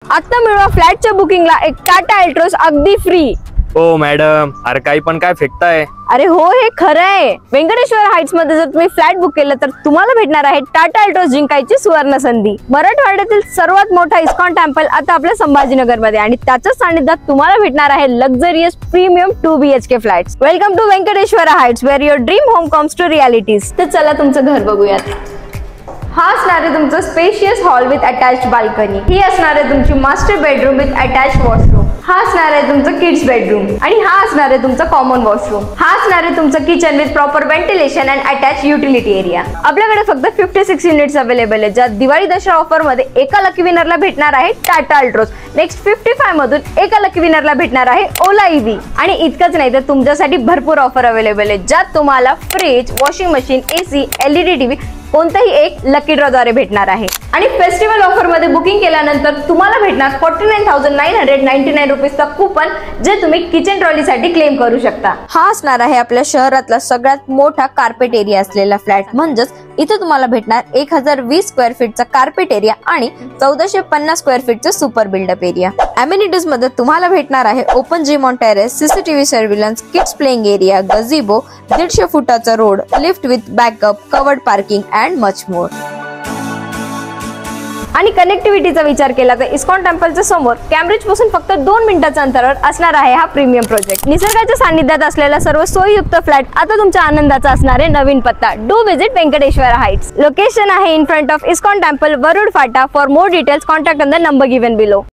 आता मिळवा फ्लॅटच्या बुकिंगला एक टाटा अल्ट्रोज अगदी फ्री। ओ मॅडम, अरे काही पण काय फेकताय? अरे हो, हे खरं आहे। व्यंकटेश्वर हाइट्स मध्ये जर तुम्ही फ्लॅट बुक केलं तर तुम्हाला भेटणार आहे टाटा अल्ट्रोज जिंकायची सुवर्ण संधी। मराठवाड्यातील सर्वात मोठा इस्कॉन टेम्पल आता आपल्या संभाजीनगर मध्ये आणि त्याच्या सानिध्यात तुम्हाला भेटणार आहे luxurious premium 2 BHK flats. Welcome to Venkateshwar heights where your dream home comes to realities. तर चला तुमचं घर बघूयात। हा असणार आहे तुमचं spacious hall with attached balcony. ही असणार आहे तुमची master bedroom with attached washroom. हा असणार आहे तुमचं किड्स बेडरूम आणि हा असणार आहे तुमचं कॉमन वॉशरूम। हा असणार आहे तुमचं kitchen with proper ventilation and attach utility area. आपल्याकडे फक्त 56 युनिट्स अवेलेबल आहेत, ज्यात दिवाळी दसरा ऑफर मध्ये एका लकी विनरला भेटणार आहे टाटा अल्ट्रोज। नेक्स्ट 55 मधून एका लकी विनरला भेटणार आहे ओला ईव्ही। आणि इतकंच नाही तर तुमच्यासाठी भरपूर ऑफर अवेलेबल आहेत, ज्यात तुम्हाला fridge, washing machine, AC, LED TV कोणताही एक लकी ड्रॉ द्वारे भेटणार आहे। आणि फेस्टिवल ऑफर मध्ये बुकिंग केल्यानंतर तुम्हाला भेटणार 49,999 रुपीजचा कूपन, जे तुम्ही किचन ट्रॉली साठी क्लेम करू शकता। हा असणार आहे आपल्या शहरातला सगळ्यात मोठा कार्पेट एरिया असलेला फ्लॅट, म्हणजेच इथे तुम्हाला भेटणार 1020 स्क्वेअर फीटचा कार्पेट एरिया आणि 1450 स्क्वेअर फीटचा सुपर बिल्डअप एरिया। अमेनिटीज मध्ये तुम्हाला भेटणार आहे open gym on terrace, CCTV surveillance, kids playing area, gazebo, 150 फुटाचा road, lift with backup, covered parking and much more. आणि कनेक्टिव्हिटीचा विचार केला तर इस्कॉन टेम्पलच्या समोर कॅम्ब्रिज पासून फक्त 2 मिनिटाच्या अंतरावर असणार आहे हा प्रीमियम प्रोजेक्ट। निसर्गाच्या सानिध्यात असलेला सर्व सोयीयुक्त फ्लॅट आता तुमच्या आनंदाचा असणार आहे नवीन पत्ता। Do visit Venkateshwar heights. Location आहे in front of ISKCON temple, Warud Phata. For more details contact on the number given below.